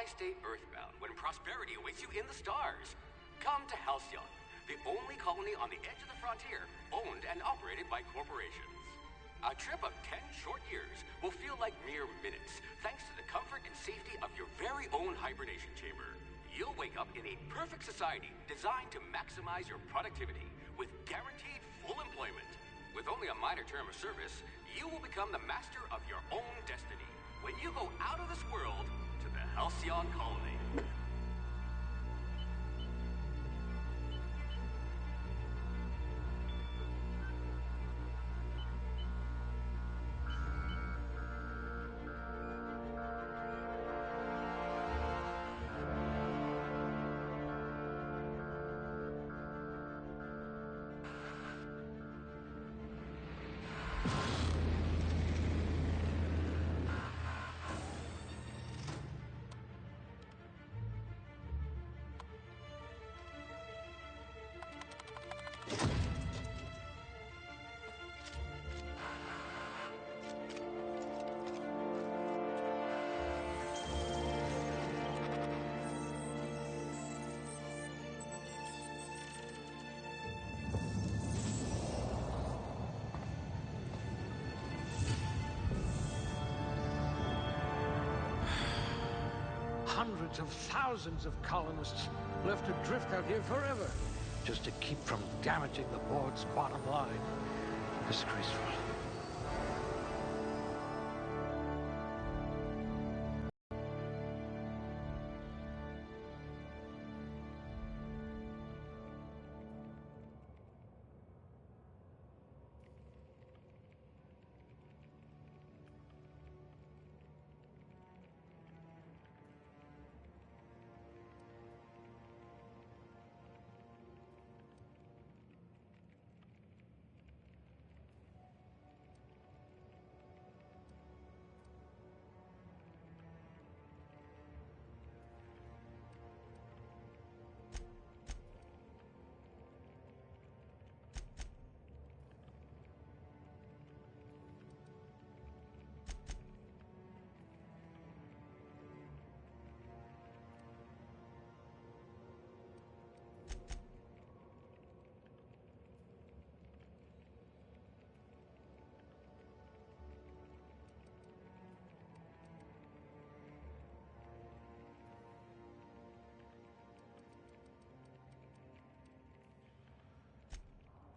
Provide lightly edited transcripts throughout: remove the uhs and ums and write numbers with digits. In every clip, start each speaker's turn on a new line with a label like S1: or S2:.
S1: Why stay earthbound when prosperity awaits you in the stars? Come to Halcyon, the only colony on the edge of the frontier, owned and operated by corporations. A trip of 10 short years will feel like mere minutes, thanks to the comfort and safety of your very own hibernation chamber. You'll wake up in a perfect society designed to maximize your productivity, with guaranteed full employment. With only a minor term of service, you will become the master of your own destiny when you go out of this world to the Halcyon colony.
S2: Hundreds of thousands of colonists left adrift out here forever, just to keep from damaging the board's bottom line. Disgraceful.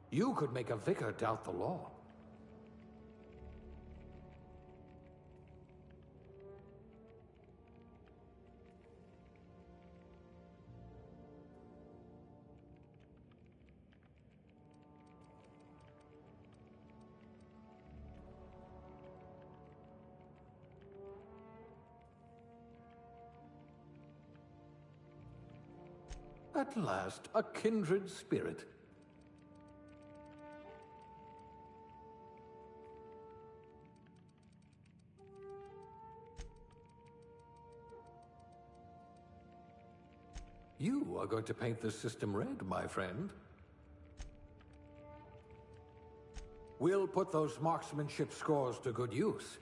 S2: You could make a vicar doubt the law. At last, a kindred spirit. You are going to paint this system red, my friend. We'll put those marksmanship scores to good use.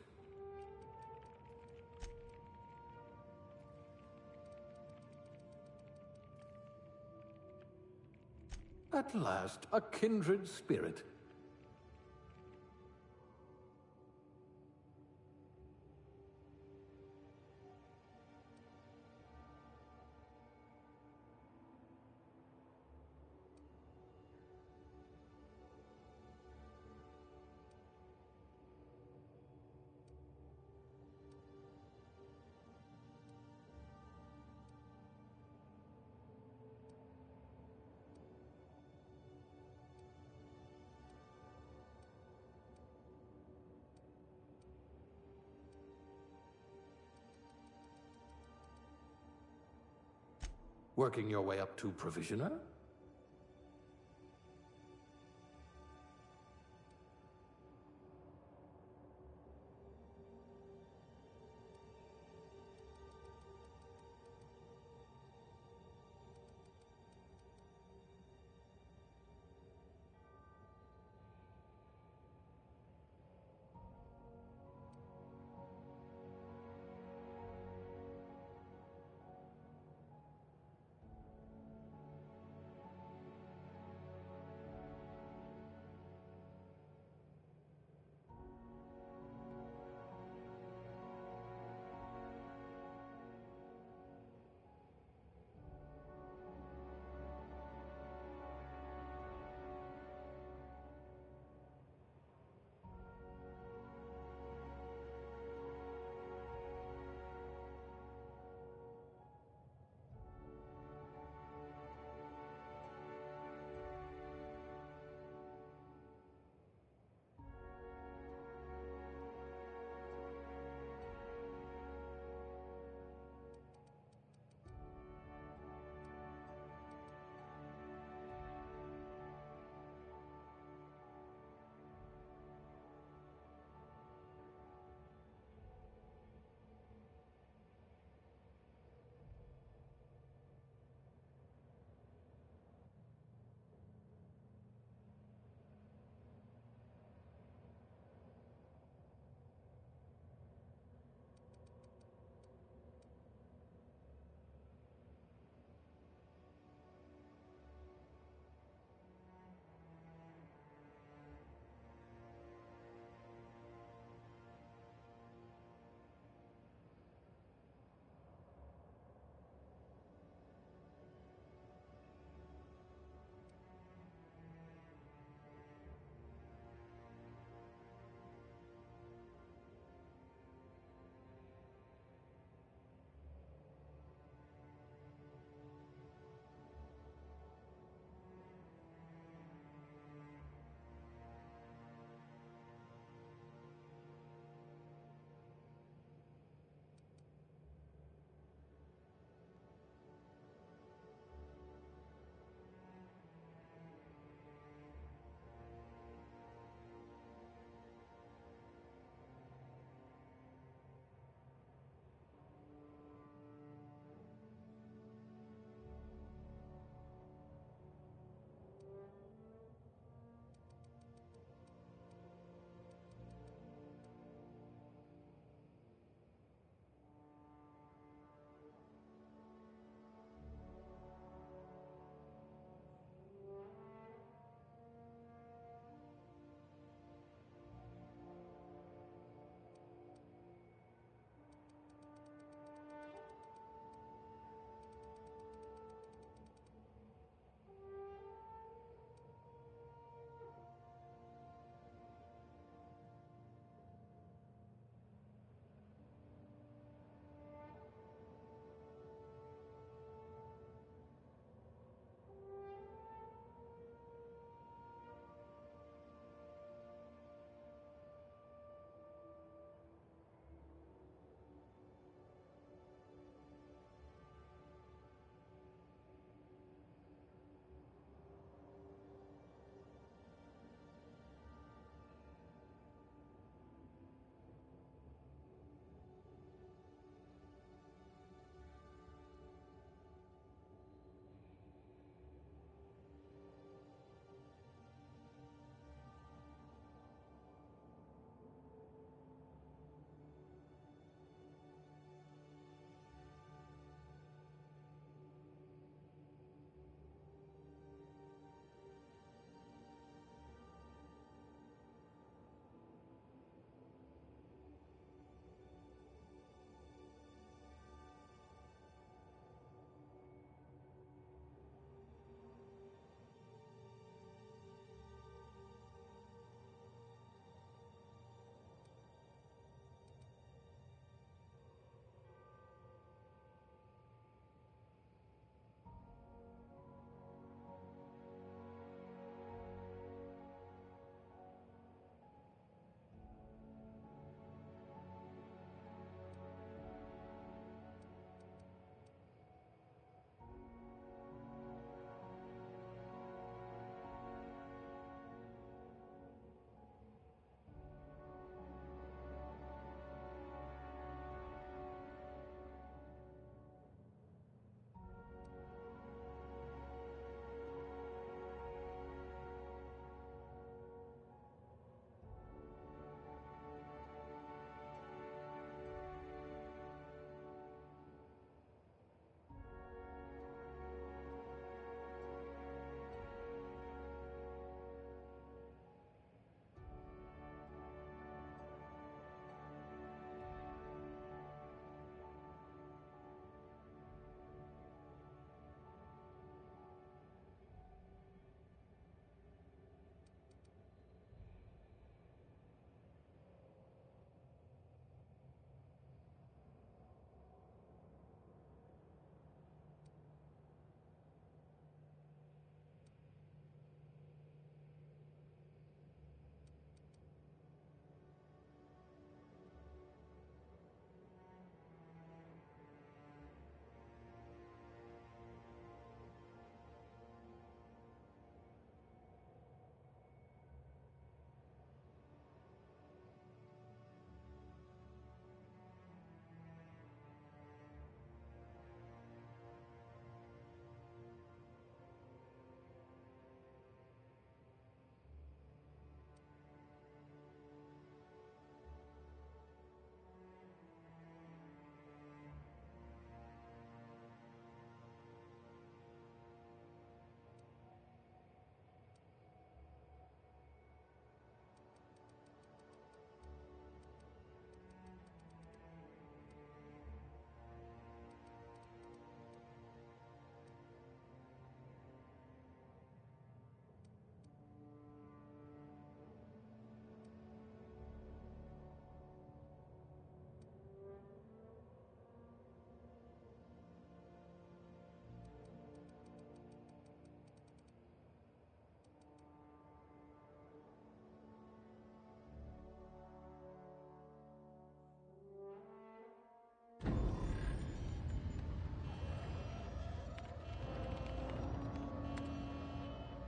S2: At last, a kindred spirit. Working your way up to provisioner?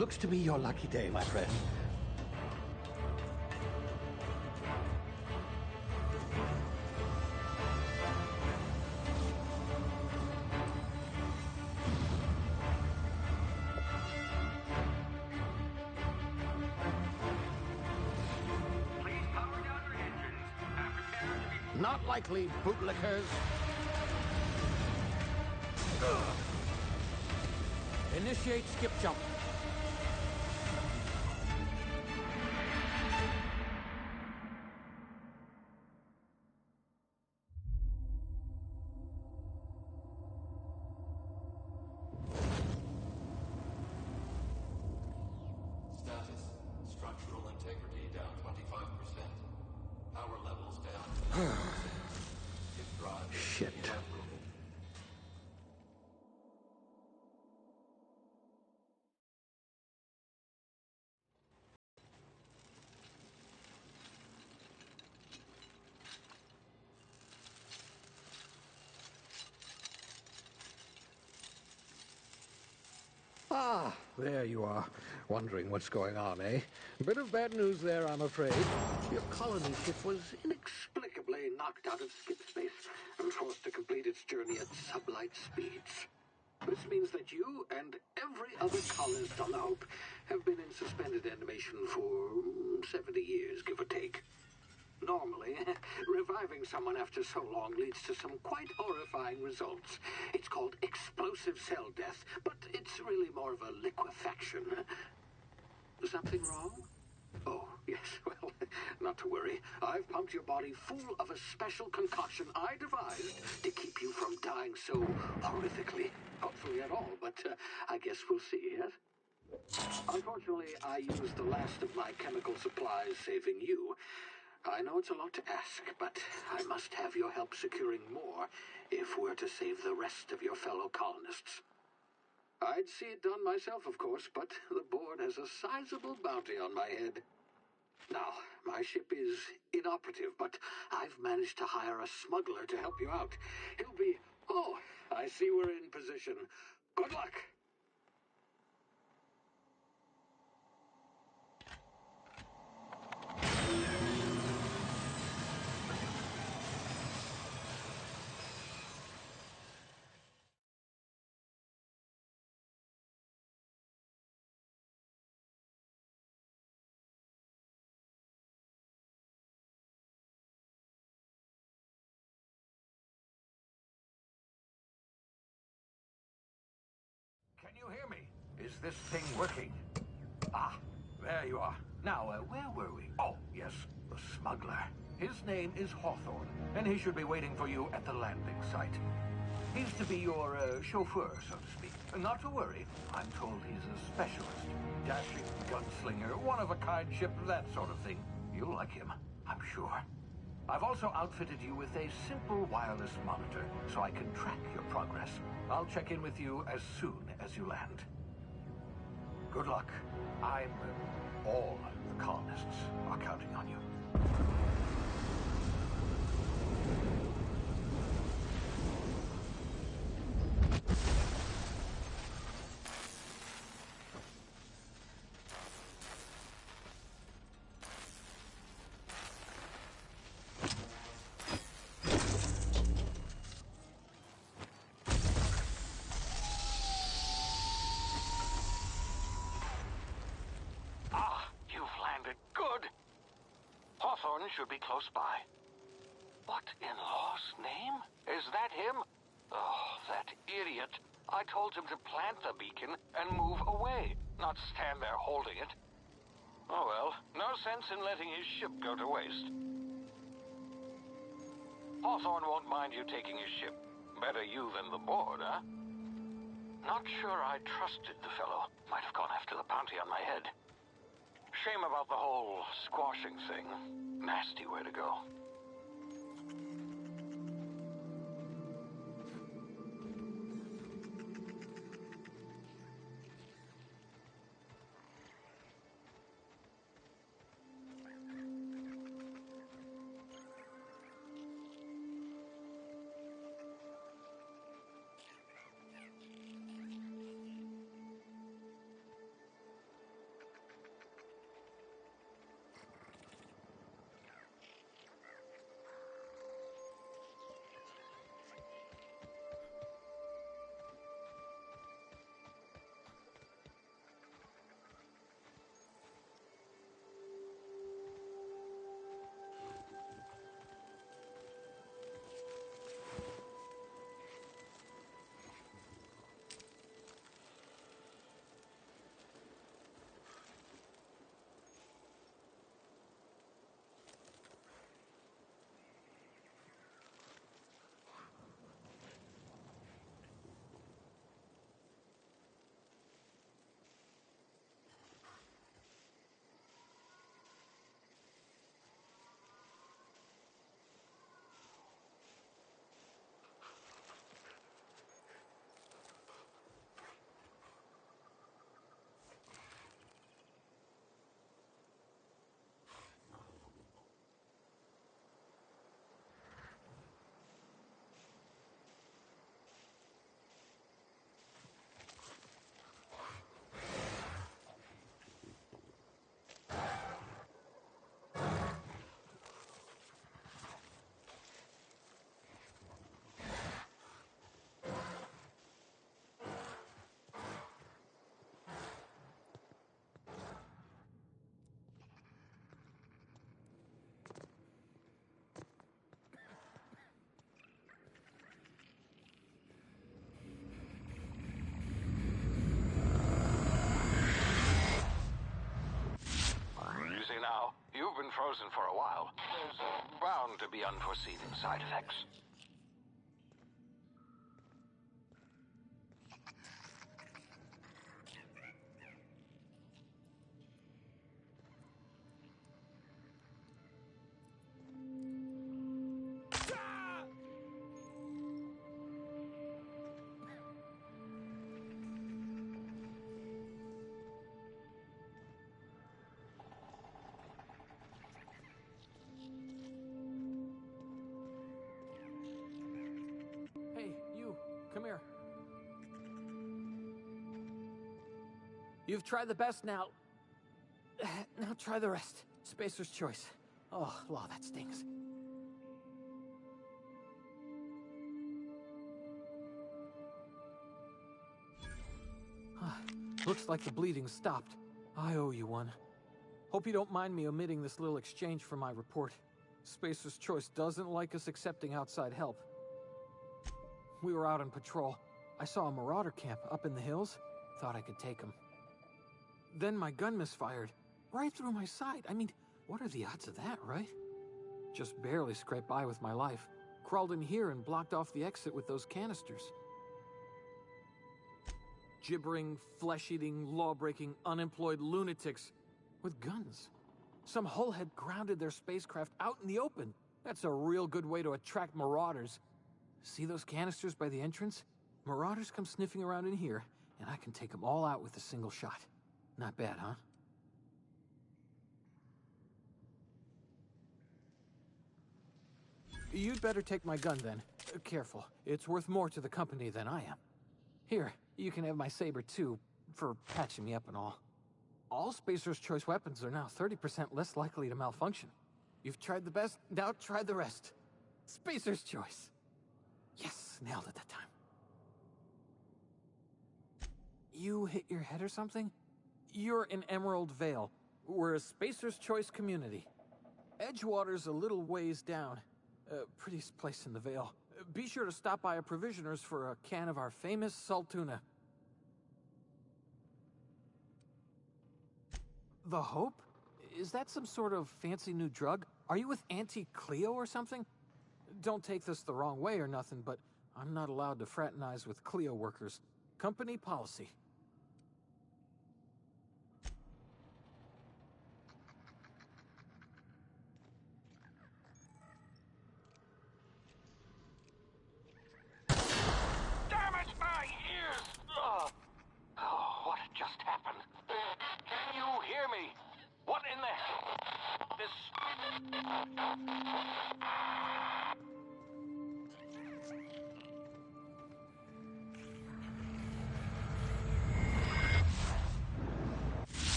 S2: Looks to be your lucky day, my friend.
S1: Please power down your engines and prepare to be...
S2: Not likely, bootlickers. Initiate skip jump.
S3: Status. Structural integrity down 25%. Power levels down 10%. If drive is
S2: Shit.
S3: inoperable.
S2: Ah, there you are. Wondering what's going on, eh? A bit of bad news there, I'm afraid. Your colony ship was inexplicably knocked out of skip space and forced to complete its journey at sublight speeds. This means that you and every other colonist on the Hope have been in suspended animation for 70 years, give or take. Normally, reviving someone after so long leads to some quite horrifying results. It's called explosive cell death, but it's really more of a liquefaction. Something wrong? Oh, yes, well, not to worry. I've pumped your body full of a special concoction I devised to keep you from dying so horrifically. Hopefully at all, but I guess we'll see, yes? Unfortunately, I used the last of my chemical supplies saving you. I know it's a lot to ask, but I must have your help securing more if we're to save the rest of your fellow colonists. I'd see it done myself, of course, but the board has a sizable bounty on my head. Now, my ship is inoperative, but I've managed to hire a smuggler to help you out. He'll be... Oh, I see we're in position. Good luck! Can you hear me? Is this thing working? Ah, there you are. Now, where were we? Oh, yes, the smuggler. His name is Hawthorne, and he should be waiting for you at the landing site. He's to be your chauffeur, so to speak. Not to worry, I'm told he's a specialist. Dashing gunslinger, one-of-a-kind ship, that sort of thing. You'll like him, I'm sure. I've also outfitted you with a simple wireless monitor, so I can track your progress. I'll check in with you as soon as you land. Good luck. All the colonists are counting on you.
S4: Hawthorne should be close by. What in law's name? Is that him? Oh, that idiot. I told him to plant the beacon and move away, not stand there holding it. Oh well, no sense in letting his ship go to waste. Hawthorne won't mind you taking his ship. Better you than the board, huh? Not sure I trusted the fellow. Might have gone after the bounty on my head. Shame about the whole squashing thing. Nasty way to go. frozen for a while. There's bound to be unforeseen side effects.
S5: Hey, you, come here. You've tried the best now. Now try the rest. Spacer's choice. Oh, law, that stings. Looks like the bleeding stopped. I owe you one. Hope you don't mind me omitting this little exchange from my report. Spacer's choice doesn't like us accepting outside help. We were out on patrol. I saw a marauder camp up in the hills. Thought I could take him. Then my gun misfired. Right through my side. I mean, what are the odds of that, right? Just barely scraped by with my life. Crawled in here and blocked off the exit with those canisters. Gibbering, flesh-eating, law-breaking, unemployed lunatics with guns. Some hullhead grounded their spacecraft out in the open. That's a real good way to attract marauders. See those canisters by the entrance? Marauders come sniffing around in here, and I can take them all out with a single shot. Not bad, huh? You'd better take my gun then. Careful, it's worth more to the company than I am. Here, you can have my saber too, for patching me up and all. All Spacer's Choice weapons are now 30% less likely to malfunction. You've tried the best, now try the rest. Spacer's Choice. Yes, nailed it that time. You hit your head or something? You're in Emerald Vale. We're a Spacer's Choice community. Edgewater's a little ways down. Prettiest place in the Vale. Be sure to stop by a provisioner's for a can of our famous salt tuna. The Hope? Is that some sort of fancy new drug? Are you with Auntie Cleo or something? Don't take this the wrong way or nothing, but I'm not allowed to fraternize with Cleo workers. Company policy.
S4: Damn it, my ears! Oh, what just happened? Can you hear me? What in the... This...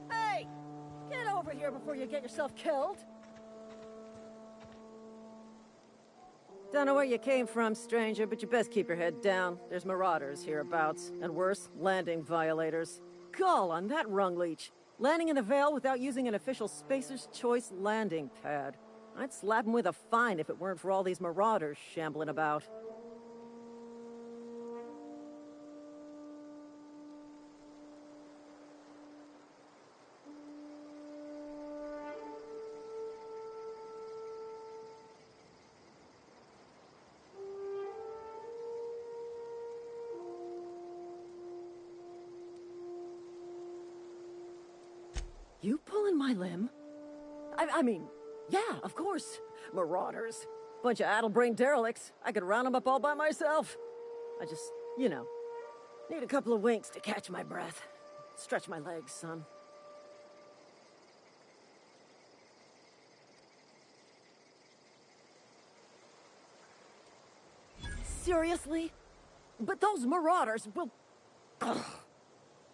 S6: Hey! Get over here before you get yourself killed! Don't know where you came from, stranger, but you best keep your head down. There's marauders hereabouts, and worse, landing violators. Gall on that rung leech. Landing in the Vale without using an official Spacer's Choice landing pad. I'd slap him with a fine if it weren't for all these marauders shambling about. You pulling my limb? I mean, yeah, of course. Marauders. Bunch of addle-brained derelicts. I could round them up all by myself. I just, you know, need a couple of winks to catch my breath. Stretch my legs, son. Seriously? But those marauders will... Ugh.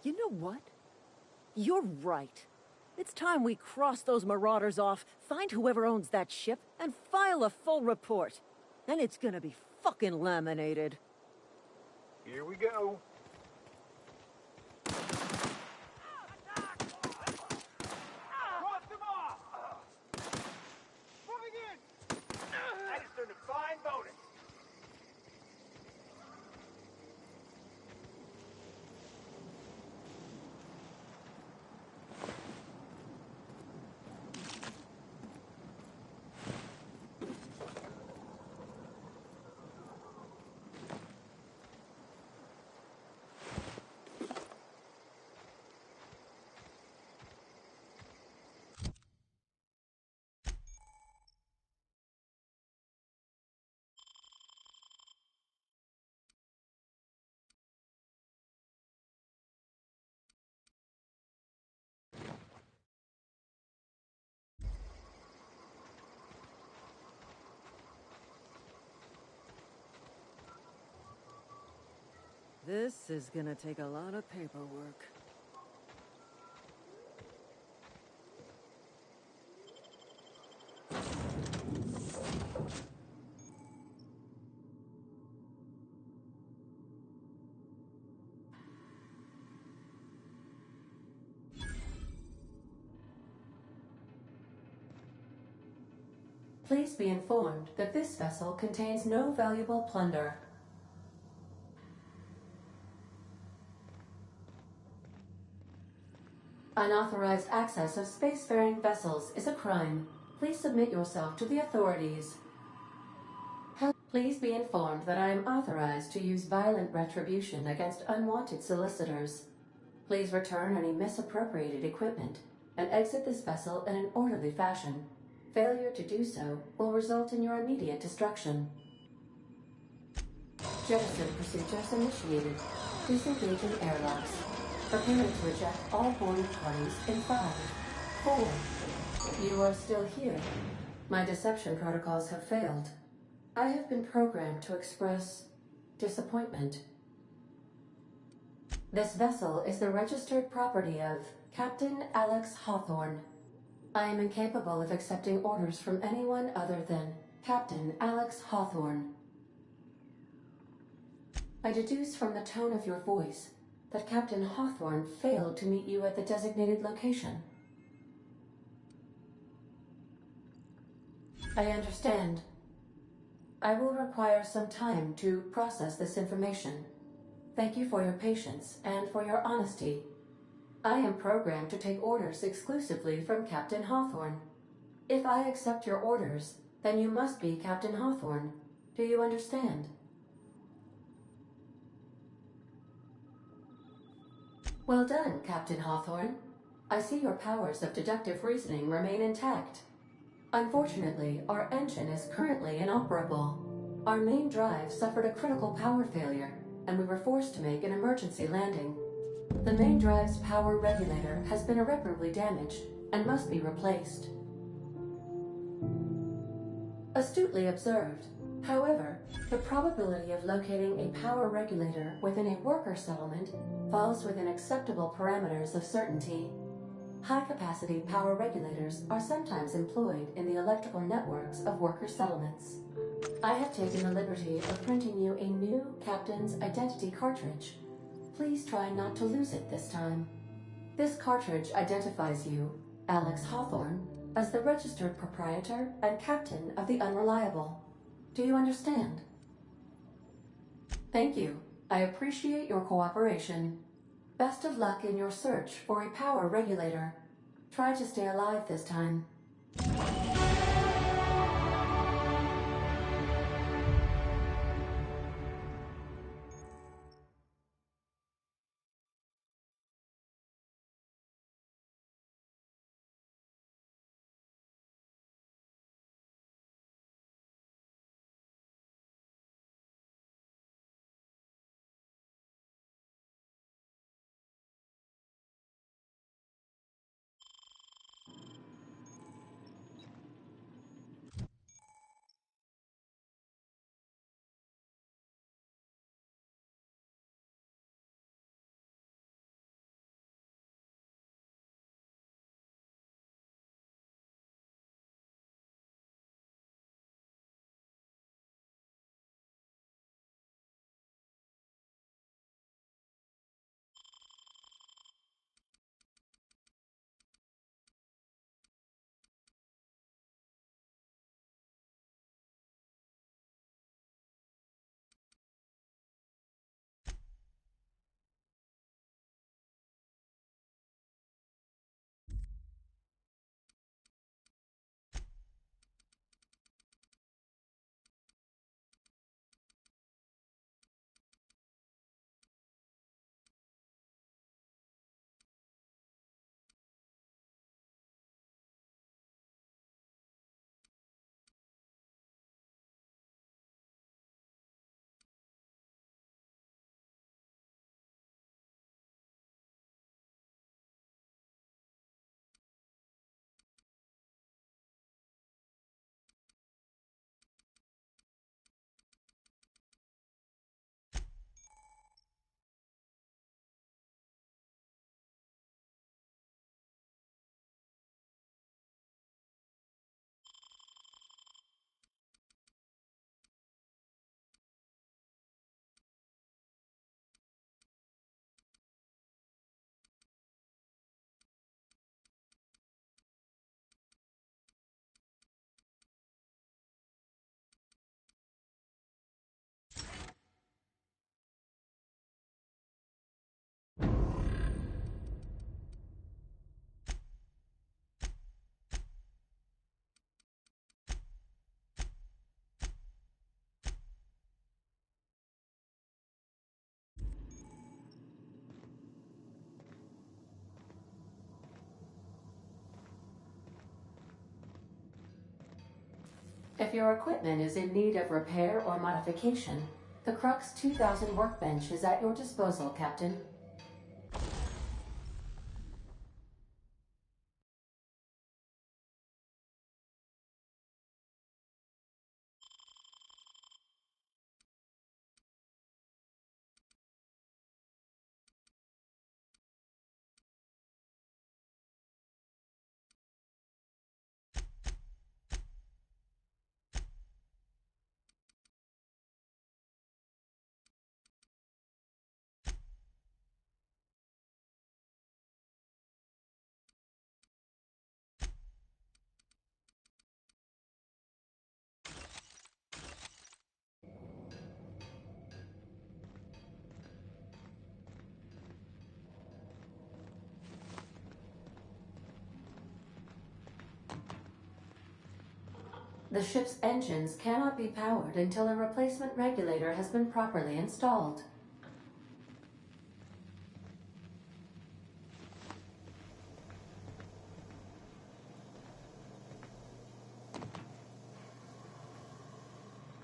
S6: You know what? You're right. It's time we cross those marauders off, find whoever owns that ship, and file a full report. Then it's gonna be fucking laminated.
S7: Here we go. Cross them off! Moving in! I just earned a fine bonus.
S6: This is gonna take a lot of paperwork.
S8: Please be informed that this vessel contains no valuable plunder. Unauthorized access of spacefaring vessels is a crime. Please submit yourself to the authorities. Please be informed that I am authorized to use violent retribution against unwanted solicitors. Please return any misappropriated equipment and exit this vessel in an orderly fashion. Failure to do so will result in your immediate destruction. Jettison procedures initiated. Disengaging airlocks. Preparing to eject all boarding parties in 5, 4. You are still here. My deception protocols have failed. I have been programmed to express disappointment. This vessel is the registered property of Captain Alex Hawthorne. I am incapable of accepting orders from anyone other than Captain Alex Hawthorne. I deduce from the tone of your voice that Captain Hawthorne failed to meet you at the designated location. I understand. I will require some time to process this information. Thank you for your patience and for your honesty. I am programmed to take orders exclusively from Captain Hawthorne. If I accept your orders, then you must be Captain Hawthorne. Do you understand? Well done, Captain Hawthorne. I see your powers of deductive reasoning remain intact. Unfortunately, our engine is currently inoperable. Our main drive suffered a critical power failure, and we were forced to make an emergency landing. The main drive's power regulator has been irreparably damaged and must be replaced. Astutely observed. However, the probability of locating a power regulator within a worker settlement falls within acceptable parameters of certainty. High-capacity power regulators are sometimes employed in the electrical networks of worker settlements. I have taken the liberty of printing you a new Captain's Identity cartridge. Please try not to lose it this time. This cartridge identifies you, Alex Hawthorne, as the registered proprietor and captain of the Unreliable. Do you understand? Thank you. I appreciate your cooperation. Best of luck in your search for a power regulator. Try to stay alive this time. If your equipment is in need of repair or modification, the Crux 2000 workbench is at your disposal, Captain. The ship's engines cannot be powered until a replacement regulator has been properly installed.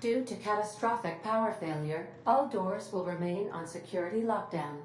S8: Due to catastrophic power failure, all doors will remain on security lockdown.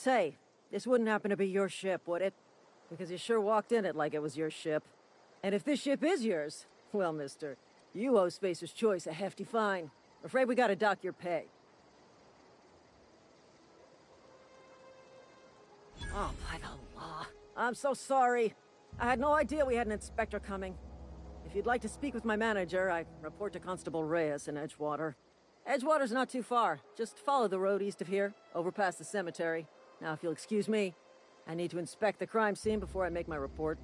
S6: Say, this wouldn't happen to be your ship, would it? Because you sure walked in it like it was your ship. And if this ship is yours, well, mister, you owe Spacer's Choice a hefty fine. Afraid we gotta dock your pay. Oh, by the law. I'm so sorry. I had no idea we had an inspector coming. If you'd like to speak with my manager, I report to Constable Reyes in Edgewater. Edgewater's not too far. Just follow the road east of here, over past the cemetery. Now, if you'll excuse me, I need to inspect the crime scene before I make my report.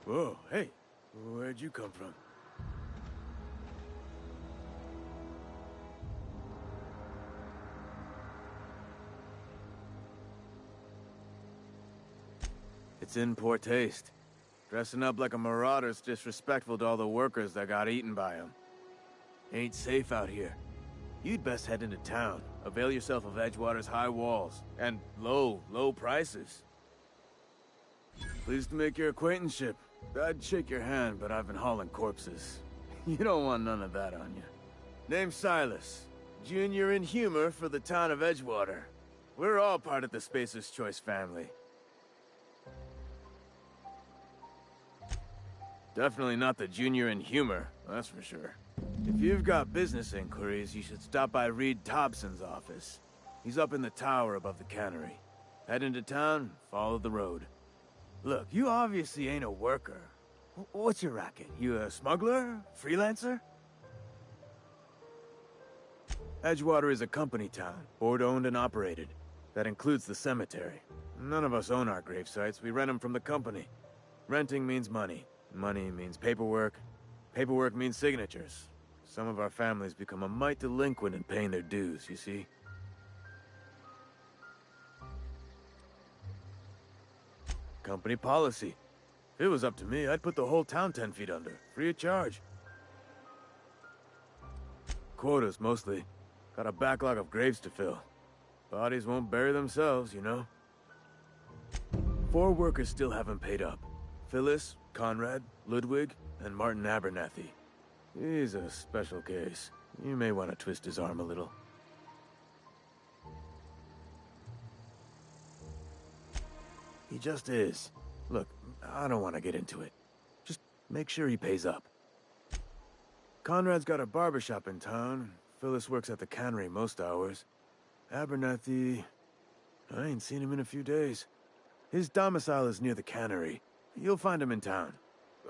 S9: Whoa, hey, where'd you come from? It's in poor taste. Dressing up like a marauder's disrespectful to all the workers that got eaten by him. Ain't safe out here. You'd best head into town. Avail yourself of Edgewater's high walls and low prices. Pleased to make your acquaintanceship. I'd shake your hand, but I've been hauling corpses. You don't want none of that on you. Name's Silas. Junior in humor for the town of Edgewater. We're all part of the Spacer's Choice family. Definitely not the junior in humor, that's for sure. If you've got business inquiries, you should stop by Reed Thompson's office. He's up in the tower above the cannery. Head into town, follow the road. Look, you obviously ain't a worker. What's your racket? You a smuggler? Freelancer? Edgewater is a company town, board-owned and operated. That includes the cemetery. None of us own our grave sites, we rent them from the company. Renting means money. Money means paperwork. Paperwork means signatures. Some of our families become a mite delinquent in paying their dues, you see? Company policy. If it was up to me, I'd put the whole town 10 feet under, free of charge. Quotas, mostly. Got a backlog of graves to fill. Bodies won't bury themselves, you know? 4 workers still haven't paid up. Phyllis, Conrad, Ludwig, and Martin Abernathy. He's a special case. You may want to twist his arm a little. He just is. Look, I don't want to get into it. Just make sure he pays up. Conrad's got a barbershop in town. Phyllis works at the cannery most hours. Abernathy... I ain't seen him in a few days. His domicile is near the cannery. You'll find him in town.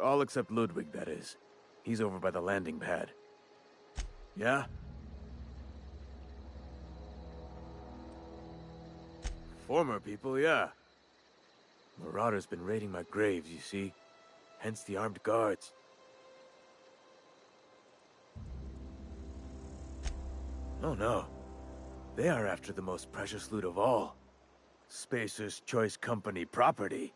S9: All except Ludwig, that is. He's over by the landing pad. Yeah? Former people, yeah. Marauders been raiding my graves, you see. Hence the armed guards. Oh no. They are after the most precious loot of all. Spacer's Choice Company property.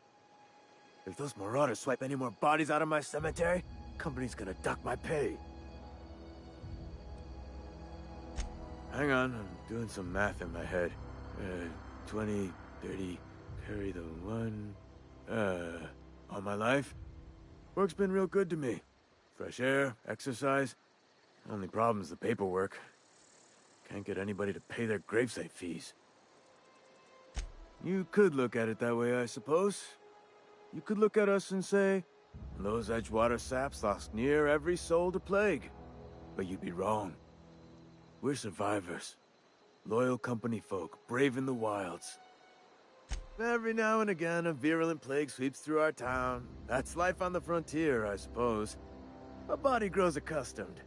S9: If those marauders swipe any more bodies out of my cemetery, company's gonna duck my pay. Hang on, I'm doing some math in my head. 20, 30, carry the 1... all my life? Work's been real good to me. Fresh air, exercise. Only problem's the paperwork. Can't get anybody to pay their gravesite fees. You could look at it that way, I suppose. You could look at us and say, those Edgewater saps lost near every soul to plague. But you'd be wrong. We're survivors. Loyal company folk, brave in the wilds. Every now and again, a virulent plague sweeps through our town. That's life on the frontier, I suppose. A body grows accustomed.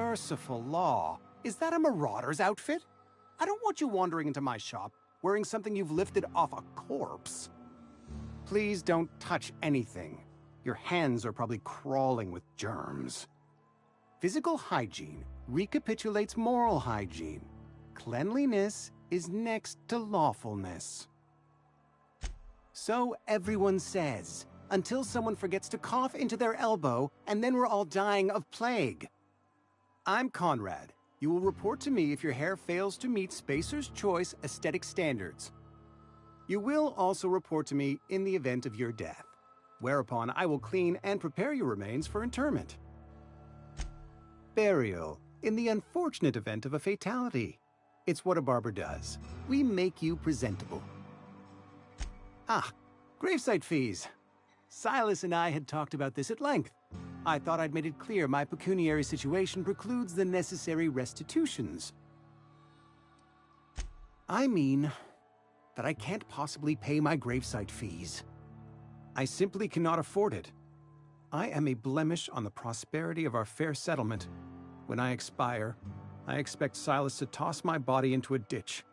S10: Merciful law. Is that a marauder's outfit? I don't want you wandering into my shop wearing something you've lifted off a corpse. Please don't touch anything. Your hands are probably crawling with germs. Physical hygiene recapitulates moral hygiene. Cleanliness is next to lawfulness. So everyone says, until someone forgets to cough into their elbow, and then we're all dying of plague. I'm Conrad. You will report to me if your hair fails to meet Spacer's Choice aesthetic standards. You will also report to me in the event of your death, whereupon I will clean and prepare your remains for interment. Burial, in the unfortunate event of a fatality. It's what a barber does. We make you presentable. Ah, gravesite fees. Silas and I had talked about this at length. I thought I'd made it clear my pecuniary situation precludes the necessary restitutions. I mean that I can't possibly pay my gravesite fees. I simply cannot afford it. I am a blemish on the prosperity of our fair settlement. When I expire, I expect Silas to toss my body into a ditch.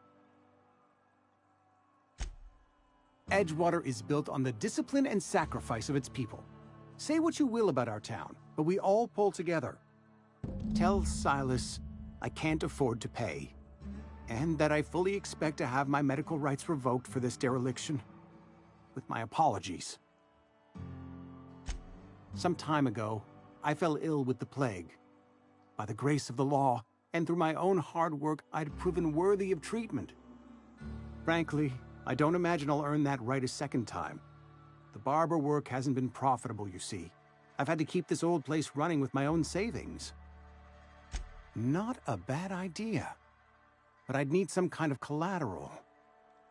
S10: Edgewater is built on the discipline and sacrifice of its people. Say what you will about our town, but we all pull together. Tell Silas I can't afford to pay, and that I fully expect to have my medical rights revoked for this dereliction. With my apologies. Some time ago, I fell ill with the plague. By the grace of the law, and through my own hard work, I'd proven worthy of treatment. Frankly, I don't imagine I'll earn that right a second time. The barber work hasn't been profitable, you see. I've had to keep this old place running with my own savings. Not a bad idea. But I'd need some kind of collateral.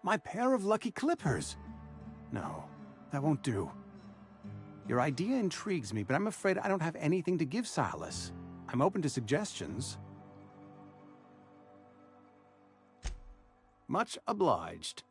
S10: My pair of lucky clippers! No, that won't do. Your idea intrigues me, but I'm afraid I don't have anything to give Silas. I'm open to suggestions. Much obliged.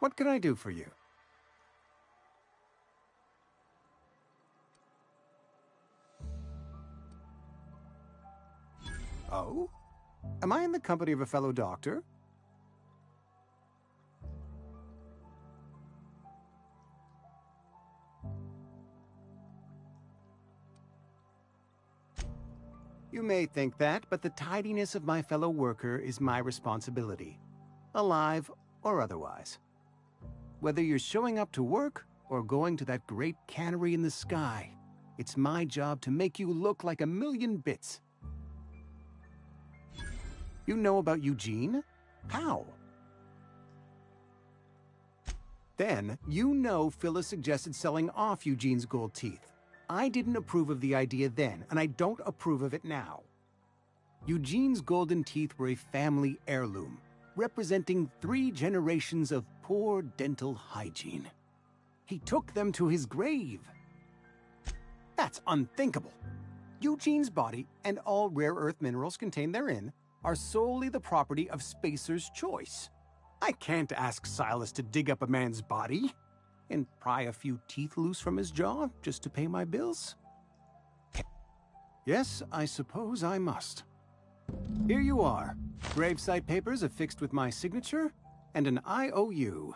S10: What can I do for you? Oh? Am I in the company of a fellow doctor? You may think that, but the tidiness of my fellow worker is my responsibility, alive or otherwise. Whether you're showing up to work or going to that great cannery in the sky, it's my job to make you look like a million bits. You know about Eugene? How? Then, you know Phyllis suggested selling off Eugene's gold teeth. I didn't approve of the idea then, and I don't approve of it now. Eugene's golden teeth were a family heirloom. representing 3 generations of poor dental hygiene. He took them to his grave. That's unthinkable. Eugene's body and all rare earth minerals contained therein are solely the property of Spacer's choice. I can't ask Silas to dig up a man's body and pry a few teeth loose from his jaw just to pay my bills. Yes, I suppose I must. Here you are. Gravesite papers affixed with my signature and an IOU.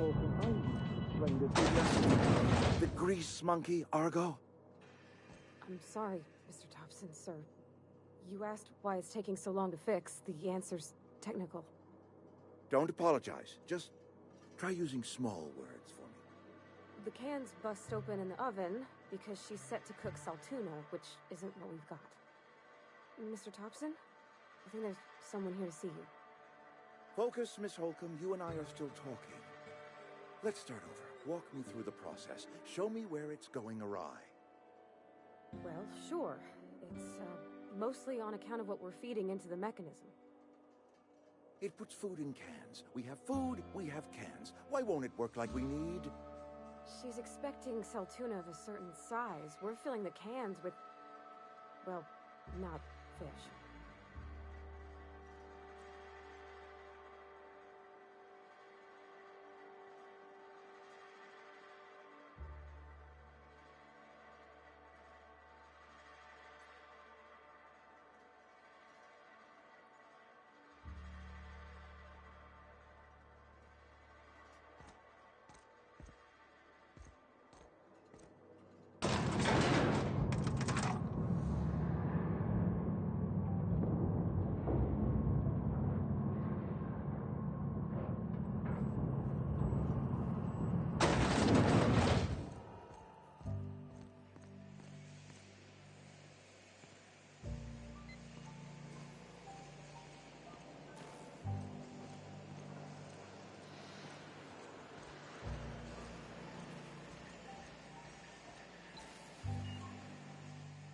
S9: Holcomb are you? Explain this to you. The grease monkey, Argo?
S11: I'm sorry, Mr. Thompson, sir. You asked why it's taking so long to fix. The answer's technical.
S9: Don't apologize. Just try using small words for me.
S11: The cans bust open in the oven because she's set to cook saltuna, which isn't what we've got. Mr. Thompson? I think there's someone here to see you.
S9: Focus, Miss Holcomb. You and I are still talking. Let's start over. Walk me through the process. Show me where it's going awry.
S11: Well, sure. It's, mostly on account of what we're feeding into the mechanism.
S9: It puts food in cans. We have food, we have cans. Why won't it work like we need?
S11: She's expecting saltuna of a certain size. We're filling the cans with, well, not fish.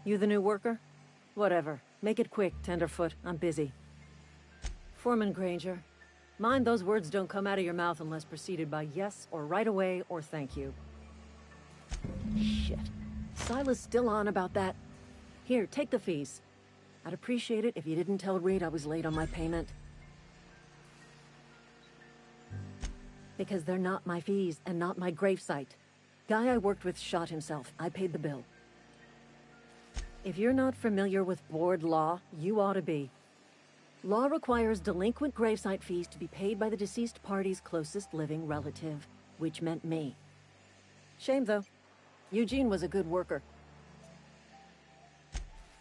S6: You the new worker? Whatever. Make it quick, Tenderfoot. I'm busy. Foreman Granger, mind those words don't come out of your mouth unless preceded by yes or right away or thank you. Shit. Silas still on about that? Here, take the fees. I'd appreciate it if you didn't tell Reed I was late on my payment. Because they're not my fees and not my gravesite. Guy I worked with shot himself. I paid the bill. If you're not familiar with board law, you ought to be. Law requires delinquent gravesite fees to be paid by the deceased party's closest living relative, which meant me. Shame, though. Eugene was a good worker.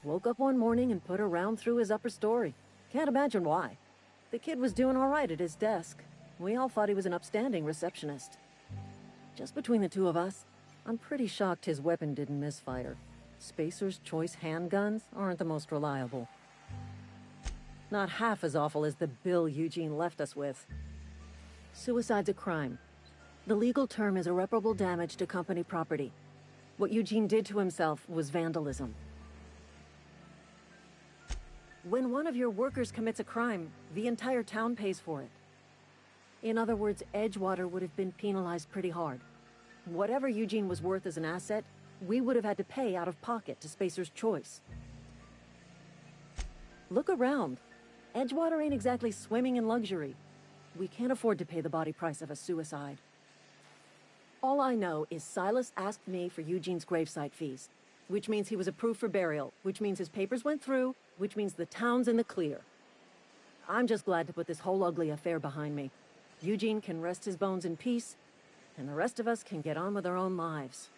S6: Woke up one morning and put a round through his upper story. Can't imagine why. The kid was doing all right at his desk. We all thought he was an upstanding receptionist. Just between the two of us, I'm pretty shocked his weapon didn't misfire. Spacer's Choice handguns aren't the most reliable. Not half as awful as the bill Eugene left us with. Suicide's a crime. The legal term is irreparable damage to company property. What Eugene did to himself was vandalism. When one of your workers commits a crime, the entire town pays for it. In other words, Edgewater would have been penalized pretty hard. Whatever Eugene was worth as an asset, we would have had to pay out of pocket to Spacer's Choice. Look around. Edgewater ain't exactly swimming in luxury. We can't afford to pay the body price of a suicide. All I know is Silas asked me for Eugene's gravesite fees, which means he was approved for burial, which means his papers went through, which means the town's in the clear. I'm just glad to put this whole ugly affair behind me. Eugene can rest his bones in peace, and the rest of us can get on with our own lives.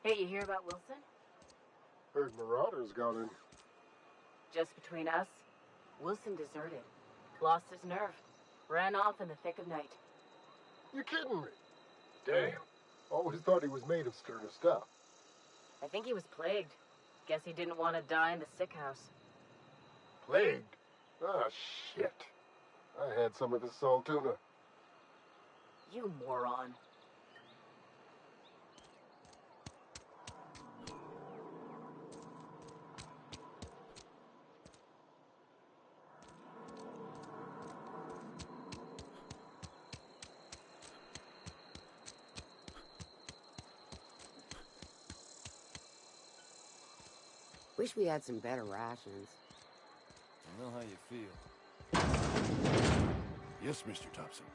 S12: Hey, you hear about Wilson?
S13: Heard Marauders got in.
S12: Just between us, Wilson deserted. Lost his nerve. Ran off in the thick of night.
S13: You kidding me? Damn. Always thought he was made of sterner stuff.
S12: I think he was plagued. Guess he didn't want to die in the sick house.
S13: Plagued? Ah, shit. I had some of this saltuna.
S12: You moron.
S14: Wish we had some better rations. I know how you feel.
S15: Yes, Mr. Thompson.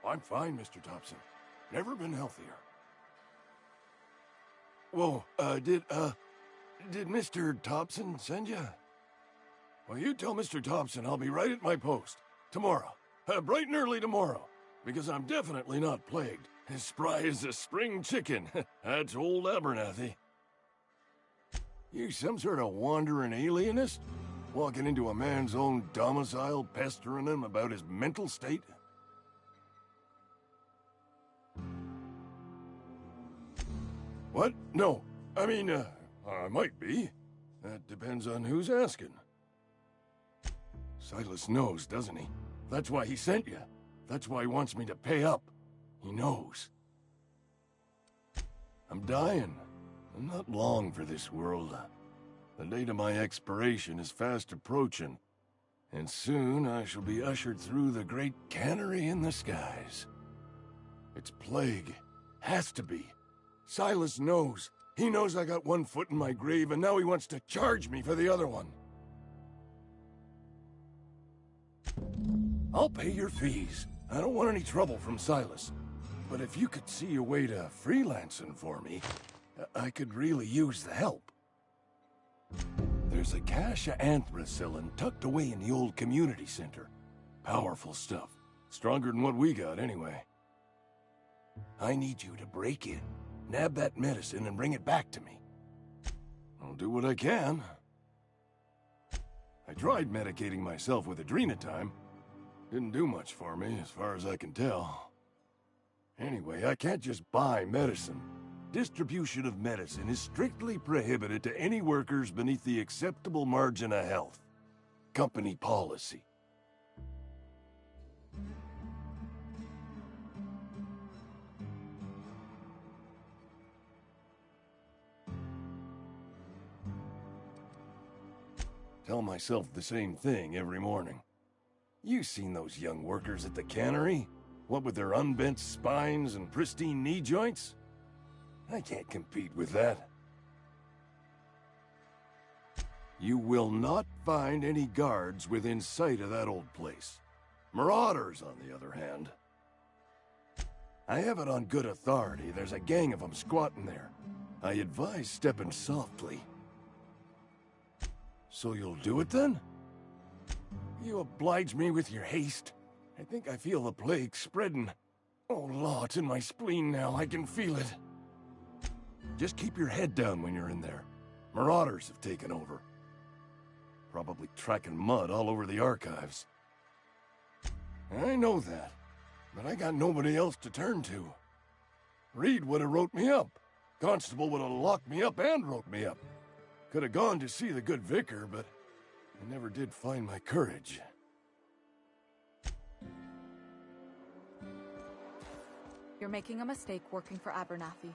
S15: I'm fine, Mr. Thompson. Never been healthier. Whoa, did Mr. Thompson send you? Well, you tell Mr. Thompson I'll be right at my post. Tomorrow. Bright and early tomorrow. Because I'm definitely not plagued. As spry as a spring chicken. That's old Abernathy. You some sort of wandering alienist? Walking into a man's own domicile, pestering him about his mental state? What? No. I mean, I might be. That depends on who's asking. Silas knows, doesn't he? That's why he sent you. That's why he wants me to pay up. He knows. I'm dying. I'm not long for this world. The date of my expiration is fast approaching, and soon I shall be ushered through the great cannery in the skies. It's plague. Has to be. Silas knows. He knows I got one foot in my grave, and now he wants to charge me for the other one. I'll pay your fees. I don't want any trouble from Silas. But if you could see a way to freelancing for me, I could really use the help. There's a cache of anthracillin tucked away in the old community center. Powerful stuff. Stronger than what we got, anyway. I need you to break in, nab that medicine, and bring it back to me. I'll do what I can. I tried medicating myself with adrenatime. Didn't do much for me, as far as I can tell. Anyway, I can't just buy medicine. Distribution of medicine is strictly prohibited to any workers beneath the acceptable margin of health. Company policy. Tell myself the same thing every morning. You've seen those young workers at the cannery? What with their unbent spines and pristine knee joints? I can't compete with that. You will not find any guards within sight of that old place. Marauders, on the other hand. I have it on good authority. There's a gang of them squatting there. I advise stepping softly. So you'll do it then? You oblige me with your haste. I think I feel the plague spreading. Oh, Law, it's in my spleen now. I can feel it. Just keep your head down when you're in there. Marauders have taken over. Probably tracking mud all over the archives. I know that, but I got nobody else to turn to. Reed would have wrote me up. Constable would have locked me up and wrote me up. Could have gone to see the good vicar, but I never did find my courage.
S16: You're making a mistake working for Abernathy.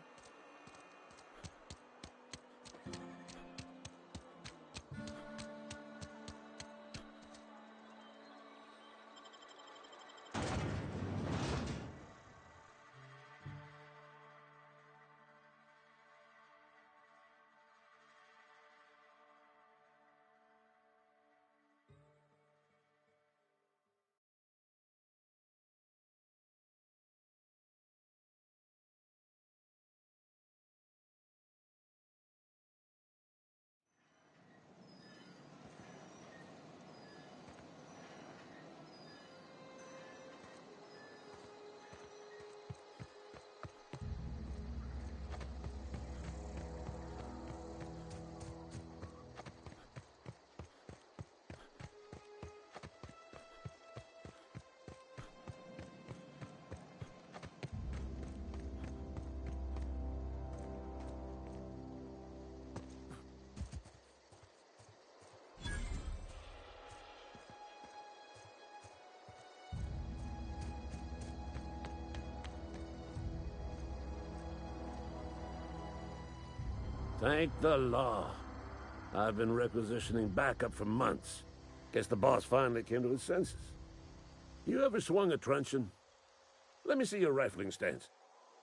S17: Thank the law. I've been requisitioning backup for months. Guess the boss finally came to his senses. You ever swung a truncheon? Let me see your rifling stance.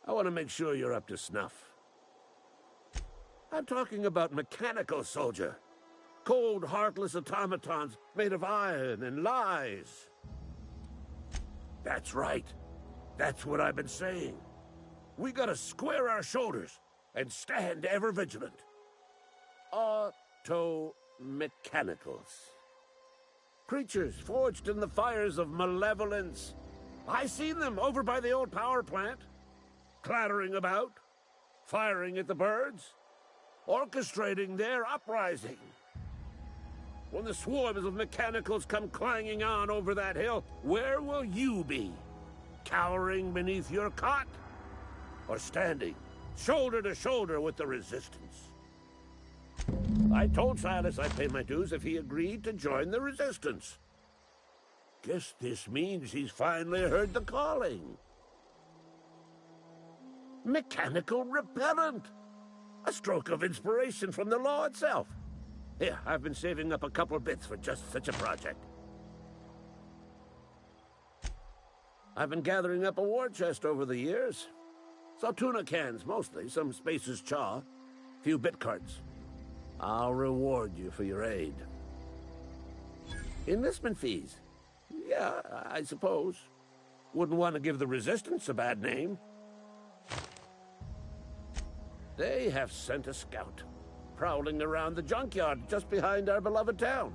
S17: I want to make sure you're up to snuff. I'm talking about mechanical soldier. Cold, heartless automatons made of iron and lies. That's right. That's what I've been saying. We gotta square our shoulders and stand ever vigilant. Auto-mechanicals. Creatures forged in the fires of malevolence. I seen them over by the old power plant, clattering about, firing at the birds, orchestrating their uprising. When the swarms of mechanicals come clanging on over that hill, where will you be? Cowering beneath your cot? Or standing shoulder to shoulder with the resistance? I told Silas I'd pay my dues if he agreed to join the resistance. Guess this means he's finally heard the calling. Mechanical repellent! A stroke of inspiration from the law itself. Here, I've been saving up a couple bits for just such a project. I've been gathering up a war chest over the years. Saltuna cans, mostly, some Spacer's chaw, few bit cards. I'll reward you for your aid. Enlistment fees. Yeah, I suppose. Wouldn't want to give the Resistance a bad name. They have sent a scout, prowling around the junkyard just behind our beloved town.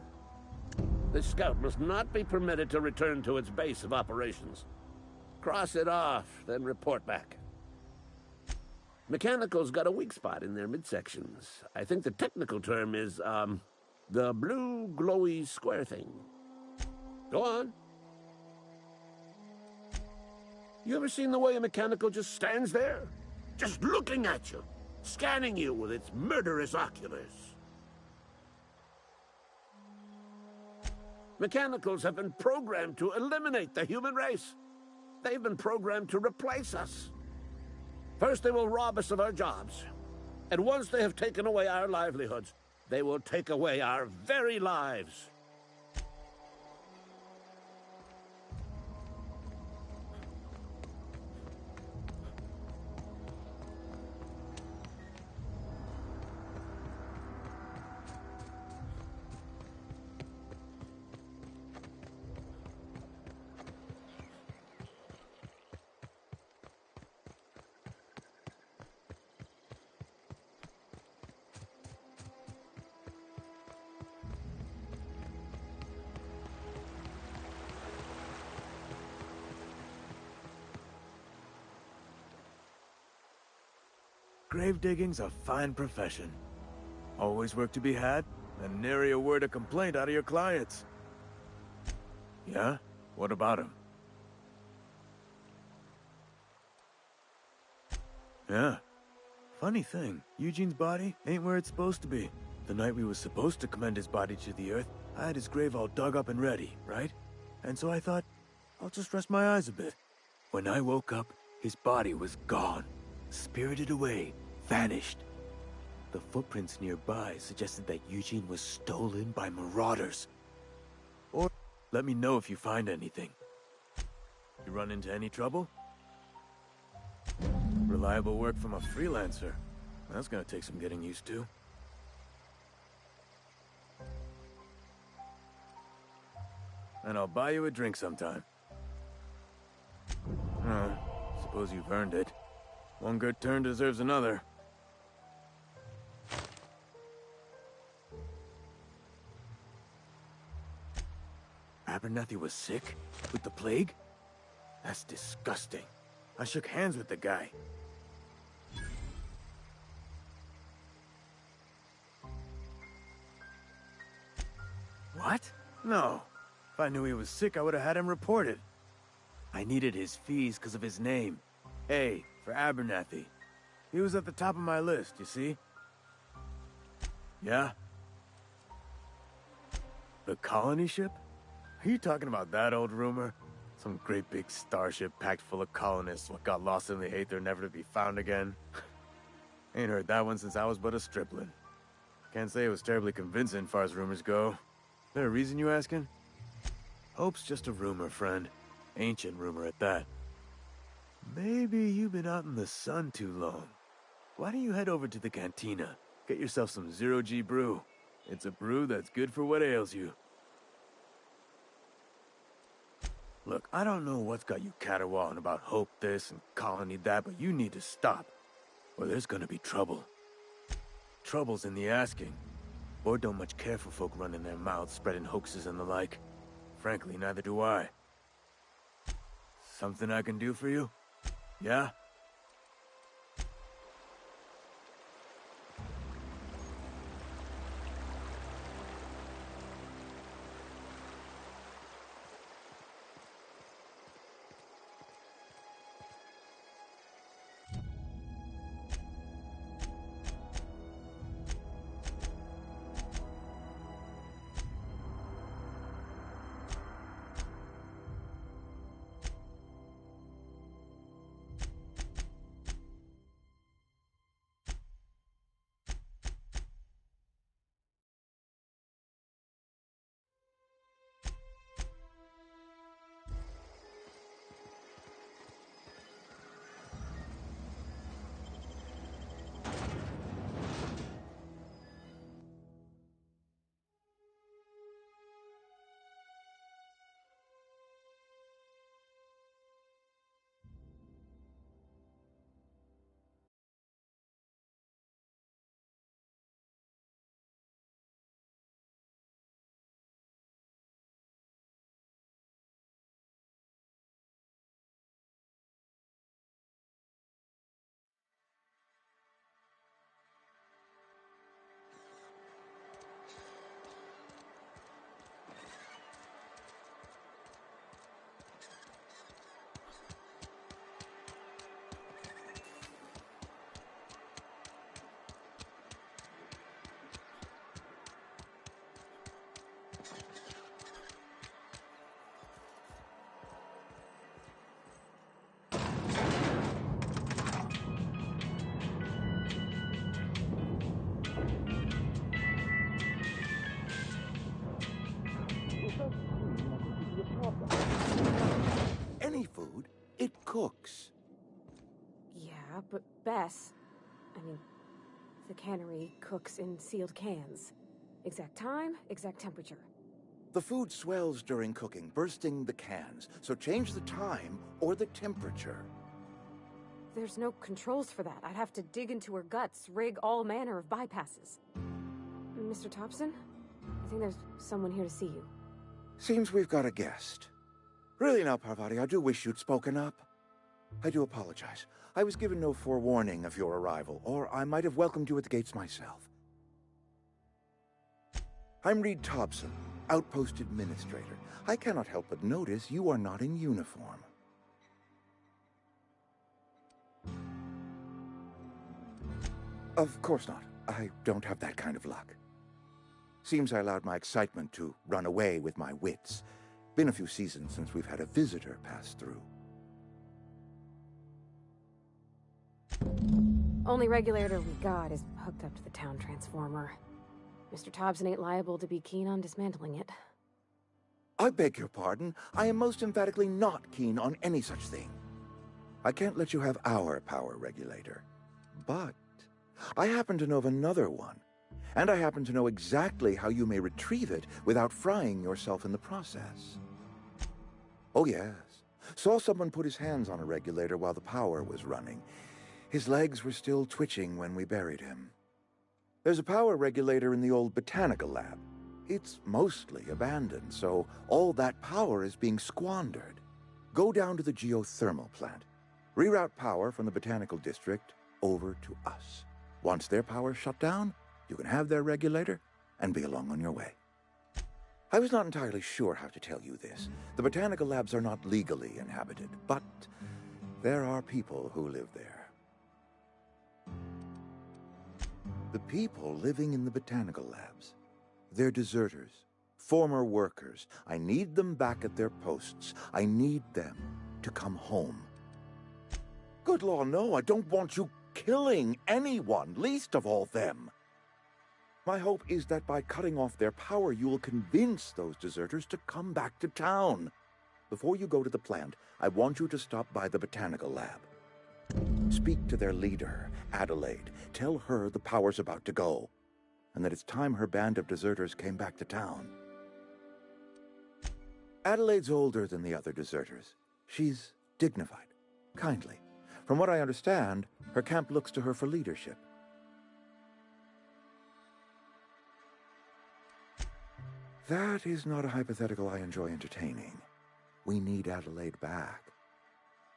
S17: This scout must not be permitted to return to its base of operations. Cross it off, then report back. Mechanical's got a weak spot in their midsections. I think the technical term is, the blue glowy square thing. Go on. You ever seen the way a mechanical just stands there? Just looking at you, scanning you with its murderous oculars. Mechanicals have been programmed to eliminate the human race. They've been programmed to replace us. First, they will rob us of our jobs. And once they have taken away our livelihoods, they will take away our very lives.
S9: Grave digging's a fine profession. Always work to be had, and nary a word of complaint out of your clients. Yeah? What about him? Yeah. Funny thing, Eugene's body ain't where it's supposed to be. The night we was supposed to commend his body to the earth, I had his grave all dug up and ready, right? And so I thought, I'll just rest my eyes a bit. When I woke up, his body was gone. Spirited away, vanished. The footprints nearby suggested that Eugene was stolen by marauders. Or let me know if you find anything. You run into any trouble? Reliable work from a freelancer. That's gonna take some getting used to. And I'll buy you a drink sometime. Suppose you've earned it. One good turn deserves another. Abernathy was sick? With the plague? That's disgusting. I shook hands with the guy. What? No. If I knew he was sick, I would have had him reported. I needed his fees because of his name. A for Abernathy. He was at the top of my list, you see? Yeah? The colony ship? Are you talking about that old rumor? Some great big starship packed full of colonists what got lost in the aether never to be found again? Ain't heard that one since I was but a stripling. Can't say it was terribly convincing far as rumors go. There a reason you asking? Hope's just a rumor, friend. Ancient rumor at that. Maybe you've been out in the sun too long. Why don't you head over to the cantina? Get yourself some zero-G brew. It's a brew that's good for what ails you. Look, I don't know what's got you caterwauling about Hope this and Colony that, but you need to stop, or there's gonna be trouble. Trouble's in the asking. Board don't much care for folk running their mouths, spreading hoaxes and the like. Frankly, neither do I. Something I can do for you? Yeah?
S18: Any food, it cooks.
S11: Yeah, but Bess... the cannery cooks in sealed cans. Exact time, exact temperature.
S18: The food swells during cooking, bursting the cans, so change the time or the temperature.
S11: There's no controls for that. I'd have to dig into her guts, rig all manner of bypasses. Mr. Thompson? I think there's someone here to see you.
S18: Seems we've got a guest. Really now, Parvati, I do wish you'd spoken up. I do apologize. I was given no forewarning of your arrival, or I might have welcomed you at the gates myself. I'm Reed Thompson, Outpost Administrator. I cannot help but notice you are not in uniform. Of course not. I don't have that kind of luck. Seems I allowed my excitement to run away with my wits. Been a few seasons since we've had a visitor pass through.
S11: Only regulator we got is hooked up to the town transformer. Mr. Thompson ain't liable to be keen on dismantling it.
S18: I beg your pardon. I am most emphatically not keen on any such thing. I can't let you have our power regulator. But I happen to know of another one. And I happen to know exactly how you may retrieve it without frying yourself in the process. Oh yes. Saw someone put his hands on a regulator while the power was running. His legs were still twitching when we buried him. There's a power regulator in the old botanical lab. It's mostly abandoned, so all that power is being squandered. Go down to the geothermal plant. Reroute power from the botanical district over to us. Once their power's shut down, you can have their regulator and be along on your way. I was not entirely sure how to tell you this. The botanical labs are not legally inhabited, but there are people who live there. The people living in the botanical labs, they're deserters, former workers. I need them back at their posts. I need them to come home. Good law, no, I don't want you killing anyone, least of all them. My hope is that by cutting off their power, you will convince those deserters to come back to town. Before you go to the plant, I want you to stop by the botanical lab. Speak to their leader, Adelaide. Tell her the power's about to go. and that it's time her band of deserters came back to town. Adelaide's older than the other deserters. She's dignified, kindly. From what I understand, her camp looks to her for leadership. That is not a hypothetical I enjoy entertaining. We need Adelaide back.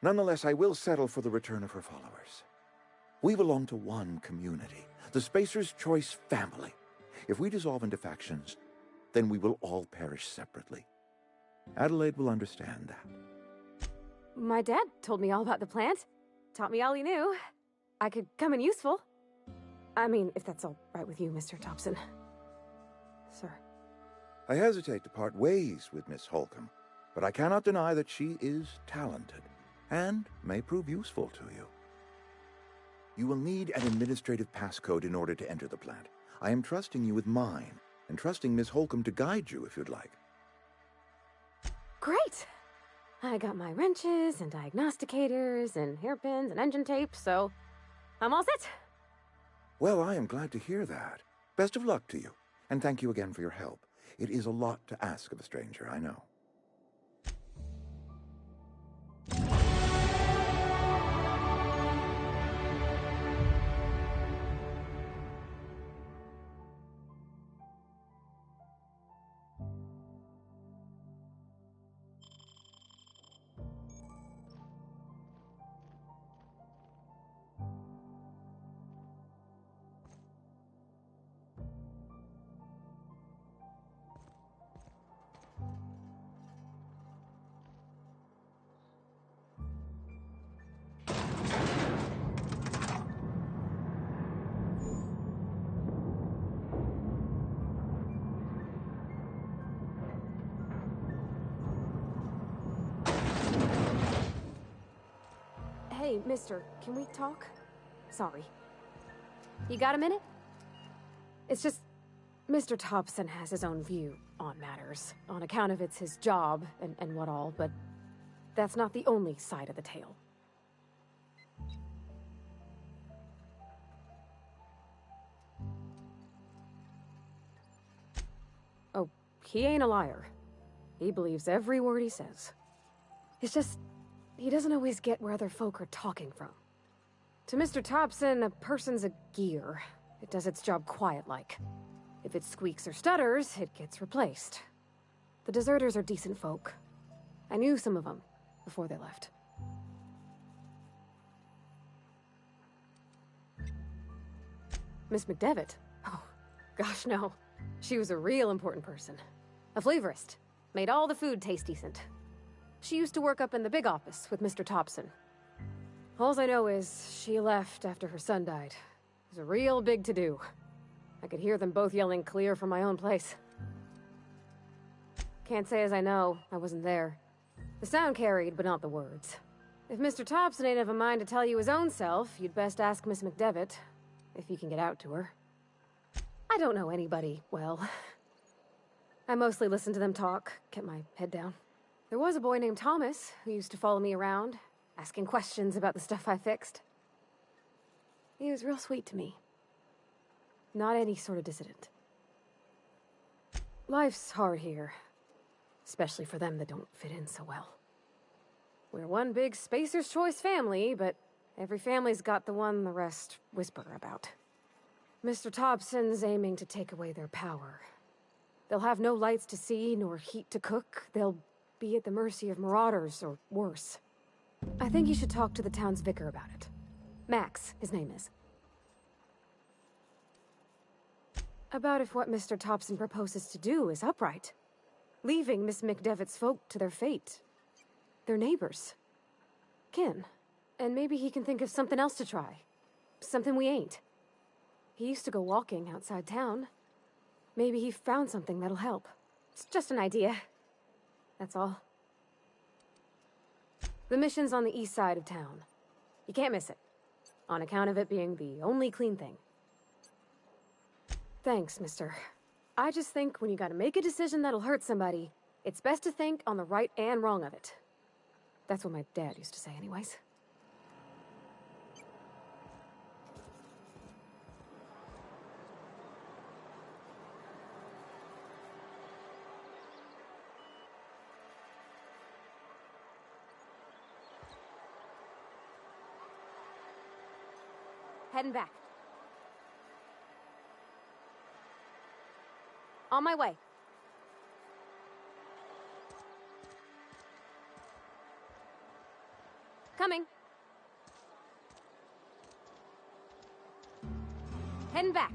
S18: Nonetheless, I will settle for the return of her followers. We belong to one community, the Spacer's Choice family. If we dissolve into factions, then we will all perish separately. Adelaide will understand that.
S11: My dad told me all about the plant. Taught me all he knew. I could come in useful. I mean, if that's all right with you, Mr. Thompson. Sir.
S18: I hesitate to part ways with Miss Holcomb, but I cannot deny that she is talented and may prove useful to you. You will need an administrative passcode in order to enter the plant. I am trusting you with mine, and trusting Miss Holcomb to guide you if you'd like.
S11: Great! I got my wrenches and diagnosticators and hairpins and engine tape, so I'm all set.
S18: Well, I am glad to hear that. Best of luck to you, and thank you again for your help. It is a lot to ask of a stranger, I know.
S11: Hey, mister, can we talk? Sorry. You got a minute? It's just, Mr. Thompson has his own view on matters, on account of it's his job and what all, but that's not the only side of the tale. Oh, he ain't a liar. He believes every word he says. It's just, he doesn't always get where other folk are talking from. To Mr. Thompson, a person's a gear. It does its job quiet-like. If it squeaks or stutters, it gets replaced. The deserters are decent folk. I knew some of them before they left. Miss McDevitt? Oh, gosh no. She was a real important person. A flavorist. Made all the food taste decent. She used to work up in the big office with Mr. Thompson. All I know is she left after her son died. It was a real big to-do. I could hear them both yelling clear from my own place. Can't say as I know. I wasn't there. The sound carried, but not the words. If Mr. Thompson ain't of a mind to tell you his own self, you'd best ask Miss McDevitt, if you can get out to her. I don't know anybody well. I mostly listened to them talk, kept my head down. There was a boy named Thomas who used to follow me around, asking questions about the stuff I fixed. He was real sweet to me. Not any sort of dissident. Life's hard here, especially for them that don't fit in so well. We're one big Spacer's Choice family, but every family's got the one the rest whisper about. Mr. Thompson's aiming to take away their power. They'll have no lights to see, nor heat to cook. They'll be at the mercy of marauders, or worse. I think you should talk to the town's vicar about it. Max, his name is. About if what Mr. Thompson proposes to do is upright. Leaving Miss McDevitt's folk to their fate. Their neighbors. Kin. And maybe he can think of something else to try. Something we ain't. He used to go walking outside town. Maybe he found something that'll help. It's just an idea. That's all. The mission's on the east side of town. You can't miss it. On account of it being the only clean thing. Thanks, mister. I just think when you gotta make a decision that'll hurt somebody, it's best to think on the right and wrong of it. That's what my dad used to say anyways. Heading back. On my way. Coming. Heading back.